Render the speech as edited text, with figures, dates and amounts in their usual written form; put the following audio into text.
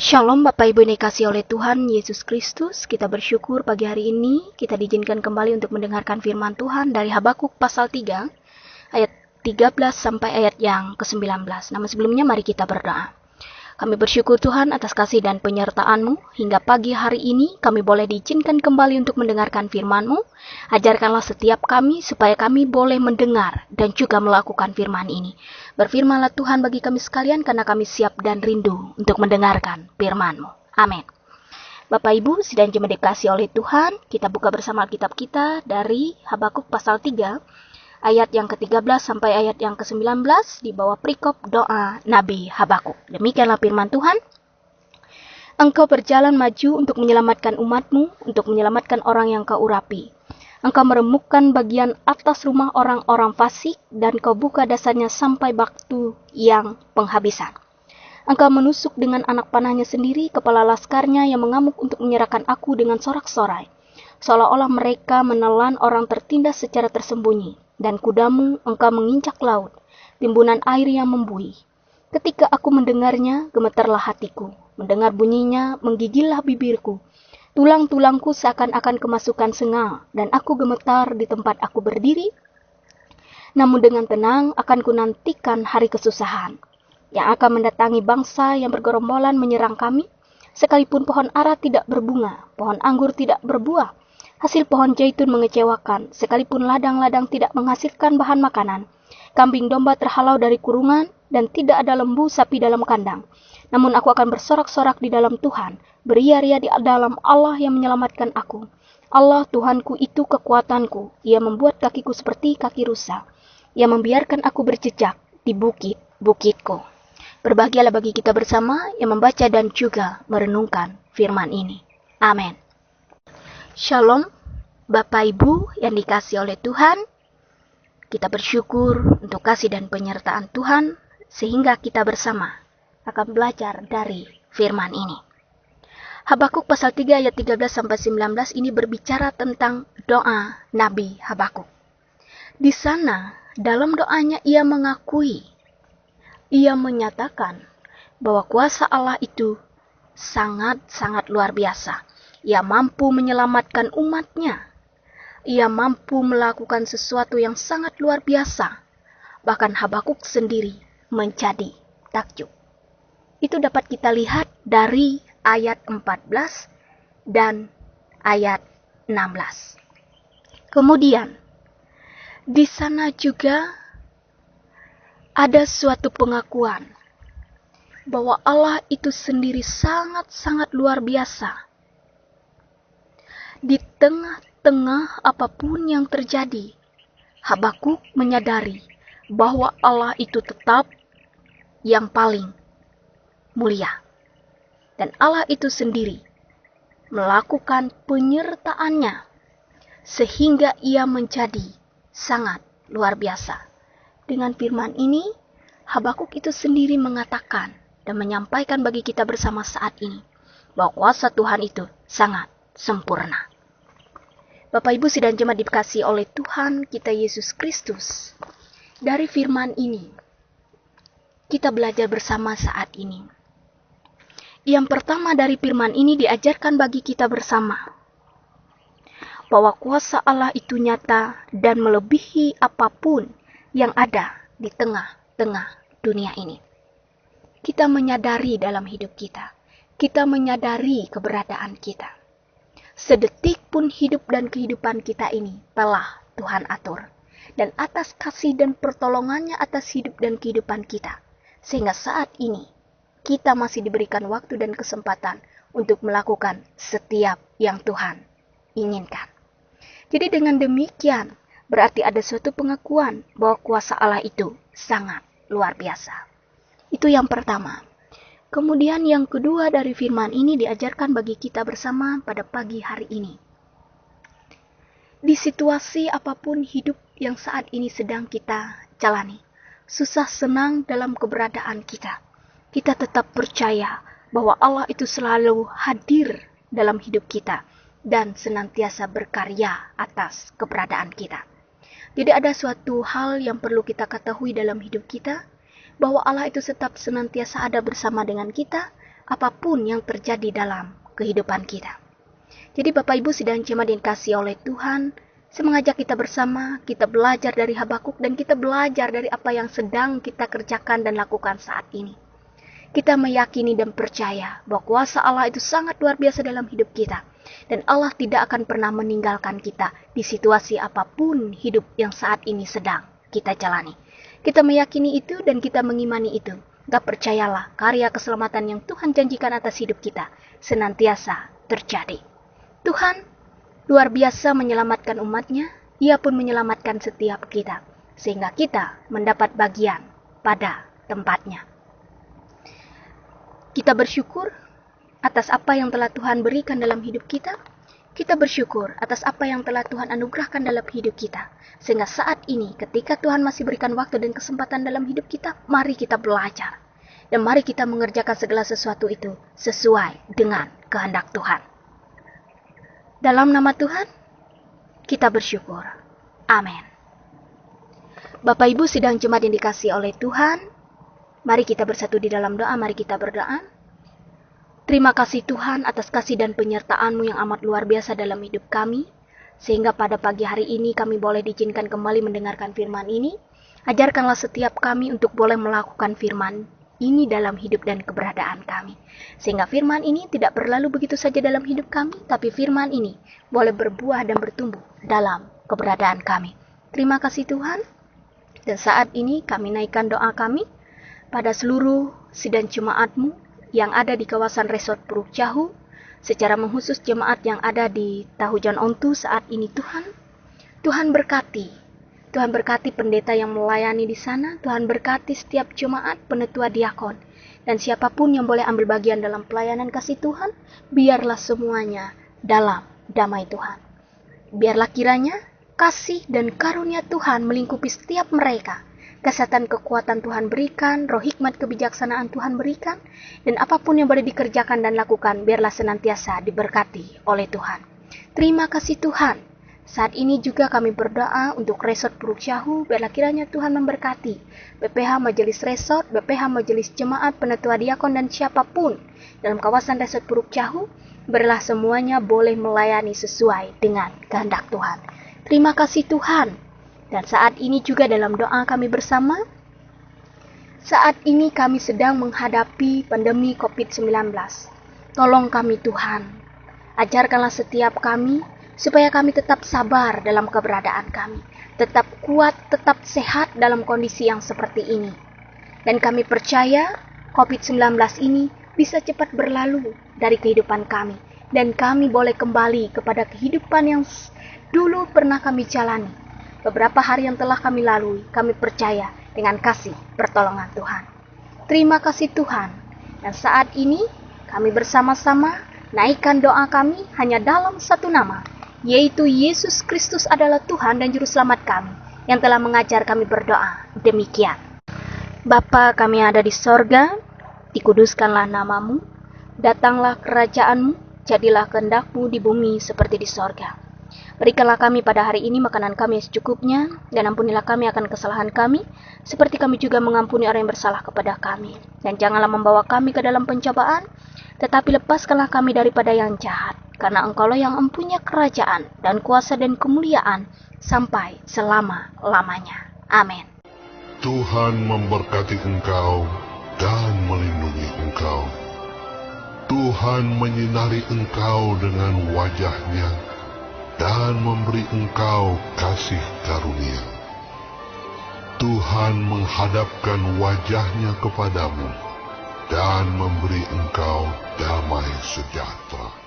Shalom Bapak Ibu yang dikasihi oleh Tuhan Yesus Kristus. Kita bersyukur pagi hari ini kita diizinkan kembali untuk mendengarkan firman Tuhan dari Habakuk pasal 3 ayat 13 sampai ayat yang ke-19. Namun sebelumnya mari kita berdoa. Kami bersyukur Tuhan atas kasih dan penyertaan-Mu. Hingga pagi hari ini kami boleh diizinkan kembali untuk mendengarkan firman-Mu. Ajarkanlah setiap kami supaya kami boleh mendengar dan juga melakukan firman ini. Berfirmanlah Tuhan bagi kami sekalian karena kami siap dan rindu untuk mendengarkan firman-Mu. Amin. Bapak Ibu sidang jemaat dikasihi oleh Tuhan, kita buka bersama Alkitab kita dari Habakuk pasal 3 ayat yang ke-13 sampai ayat yang ke-19 di bawah perikop doa Nabi Habakuk. Demikianlah firman Tuhan. Engkau berjalan maju untuk menyelamatkan umat-Mu, untuk menyelamatkan orang yang Kau urapi. Engkau meremukkan bagian atas rumah orang-orang fasik dan Kau buka dasarnya sampai waktu yang penghabisan. Engkau menusuk dengan anak panahnya sendiri kepala laskarnya yang mengamuk untuk menyerahkan aku dengan sorak-sorai. Seolah-olah mereka menelan orang tertindas secara tersembunyi. Dan kudamu engkau menginjak laut, timbunan air yang membuih. Ketika aku mendengarnya, gemetarlah hatiku. Mendengar bunyinya, menggigillah bibirku. Tulang-tulangku seakan-akan kemasukan sengal, dan aku gemetar di tempat aku berdiri. Namun dengan tenang akan kunantikan hari kesusahan, yang akan mendatangi bangsa yang bergerombolan menyerang kami. Sekalipun pohon ara tidak berbunga, pohon anggur tidak berbuah, hasil pohon zaitun mengecewakan, sekalipun ladang-ladang tidak menghasilkan bahan makanan. Kambing domba terhalau dari kurungan, dan tidak ada lembu sapi dalam kandang. Namun aku akan bersorak-sorak di dalam Tuhan, beria-ria di dalam Allah yang menyelamatkan aku. Allah Tuhanku itu kekuatanku, Ia membuat kakiku seperti kaki rusa. Ia membiarkan aku berjejak di bukit-bukitku. Berbahagialah bagi kita bersama yang membaca dan juga merenungkan firman ini. Amin. Shalom, Bapak Ibu yang dikasihi oleh Tuhan. Kita bersyukur untuk kasih dan penyertaan Tuhan sehingga kita bersama akan belajar dari firman ini. Habakuk pasal 3 ayat 13 sampai 19 ini berbicara tentang doa Nabi Habakuk. Di sana dalam doanya ia mengakui, ia menyatakan bahwa kuasa Allah itu sangat-sangat luar biasa. Ia mampu menyelamatkan umatnya. Ia mampu melakukan sesuatu yang sangat luar biasa. Bahkan Habakuk sendiri menjadi takjub. Itu dapat kita lihat dari ayat 14 dan ayat 16. Kemudian, di sana juga ada suatu pengakuan bahwa Allah itu sendiri sangat-sangat luar biasa. Di tengah-tengah apapun yang terjadi, Habakuk menyadari bahwa Allah itu tetap yang paling mulia. Dan Allah itu sendiri melakukan penyertaannya sehingga ia menjadi sangat luar biasa. Dengan firman ini, Habakuk itu sendiri mengatakan dan menyampaikan bagi kita bersama saat ini bahwa kuasa Tuhan itu sangat sempurna. Bapak Ibu sidang jemaat dikasihi oleh Tuhan kita Yesus Kristus. Dari firman ini, kita belajar bersama saat ini. Yang pertama dari firman ini diajarkan bagi kita bersama bahwa kuasa Allah itu nyata dan melebihi apapun yang ada di tengah-tengah dunia ini. Kita menyadari dalam hidup kita. Kita menyadari keberadaan kita. Sedetik pun hidup dan kehidupan kita ini telah Tuhan atur. Dan atas kasih dan pertolongannya atas hidup dan kehidupan kita. Sehingga saat ini kita masih diberikan waktu dan kesempatan untuk melakukan setiap yang Tuhan inginkan. Jadi dengan demikian berarti ada suatu pengakuan bahwa kuasa Allah itu sangat luar biasa. Itu yang pertama. Kemudian yang kedua dari firman ini diajarkan bagi kita bersama pada pagi hari ini. Di situasi apapun hidup yang saat ini sedang kita jalani, susah senang dalam keberadaan kita, kita tetap percaya bahwa Allah itu selalu hadir dalam hidup kita dan senantiasa berkarya atas keberadaan kita. Jadi ada suatu hal yang perlu kita ketahui dalam hidup kita, bahwa Allah itu tetap senantiasa ada bersama dengan kita, apapun yang terjadi dalam kehidupan kita. Jadi Bapak Ibu sidang jemaat yang dikasihi oleh Tuhan, saya mengajak kita bersama, kita belajar dari Habakuk dan kita belajar dari apa yang sedang kita kerjakan dan lakukan saat ini. Kita meyakini dan percaya bahwa kuasa Allah itu sangat luar biasa dalam hidup kita. Dan Allah tidak akan pernah meninggalkan kita di situasi apapun hidup yang saat ini sedang kita jalani. Kita meyakini itu dan kita mengimani itu. Gak percayalah karya keselamatan yang Tuhan janjikan atas hidup kita senantiasa terjadi. Tuhan luar biasa menyelamatkan umatnya, Ia pun menyelamatkan setiap kita, sehingga kita mendapat bagian pada tempatnya. Kita bersyukur atas apa yang telah Tuhan berikan dalam hidup kita. Kita bersyukur atas apa yang telah Tuhan anugerahkan dalam hidup kita. Sehingga saat ini ketika Tuhan masih berikan waktu dan kesempatan dalam hidup kita, mari kita belajar. Dan mari kita mengerjakan segala sesuatu itu sesuai dengan kehendak Tuhan. Dalam nama Tuhan, kita bersyukur. Amin. Bapak Ibu sidang jemaat yang dikasihi oleh Tuhan, mari kita bersatu di dalam doa, mari kita berdoa. Terima kasih Tuhan atas kasih dan penyertaan-Mu yang amat luar biasa dalam hidup kami, sehingga pada pagi hari ini kami boleh diizinkan kembali mendengarkan firman ini. Ajarkanlah setiap kami untuk boleh melakukan firman ini dalam hidup dan keberadaan kami. Sehingga firman ini tidak berlalu begitu saja dalam hidup kami, tapi firman ini boleh berbuah dan bertumbuh dalam keberadaan kami. Terima kasih Tuhan. Dan saat ini kami naikkan doa kami pada seluruh sidang jemaat-Mu yang ada di kawasan Resort Puruk Jahu, secara mengkhusus jemaat yang ada di Tahujan Ontu saat ini Tuhan. Tuhan berkati. Tuhan berkati pendeta yang melayani di sana. Tuhan berkati setiap jemaat, penetua diakon. Dan siapapun yang boleh ambil bagian dalam pelayanan kasih Tuhan, biarlah semuanya dalam damai Tuhan. Biarlah kiranya kasih dan karunia Tuhan melingkupi setiap mereka. Kesehatan kekuatan Tuhan berikan, roh hikmat kebijaksanaan Tuhan berikan, dan apapun yang boleh dikerjakan dan lakukan, biarlah senantiasa diberkati oleh Tuhan. Terima kasih Tuhan. Saat ini juga kami berdoa untuk Resort Puruk Jahu, biarlah kiranya Tuhan memberkati BPH Majelis Resort, BPH Majelis Jemaat, Penetua Diakon, dan siapapun dalam kawasan Resort Puruk Jahu, biarlah semuanya boleh melayani sesuai dengan kehendak Tuhan. Terima kasih Tuhan. Dan saat ini juga dalam doa kami bersama, saat ini kami sedang menghadapi pandemi COVID-19. Tolong kami Tuhan, ajarkanlah setiap kami, supaya kami tetap sabar dalam keberadaan kami, tetap kuat, tetap sehat dalam kondisi yang seperti ini. Dan kami percaya COVID-19 ini bisa cepat berlalu dari kehidupan kami, dan kami boleh kembali kepada kehidupan yang dulu pernah kami jalani. Beberapa hari yang telah kami lalui, kami percaya dengan kasih pertolongan Tuhan. Terima kasih Tuhan. Dan saat ini kami bersama-sama naikkan doa kami hanya dalam satu nama, yaitu Yesus Kristus adalah Tuhan dan Juru Selamat kami, yang telah mengajar kami berdoa demikian. Bapa kami yang ada di sorga, dikuduskanlah namamu, datanglah kerajaan-Mu, jadilah kehendak-Mu di bumi seperti di sorga. Berikanlah kami pada hari ini makanan kami yang secukupnya, dan ampunilah kami akan kesalahan kami, seperti kami juga mengampuni orang yang bersalah kepada kami. Dan janganlah membawa kami ke dalam pencobaan, tetapi lepaskanlah kami daripada yang jahat. Karena Engkaulah yang mempunyai kerajaan dan kuasa dan kemuliaan sampai selama-lamanya. Amin. Tuhan memberkati engkau dan melindungi engkau. Tuhan menyinari engkau dengan wajah-Nya dan memberi engkau kasih karunia. Tuhan menghadapkan wajah-Nya kepadamu dan memberi engkau damai sejahtera.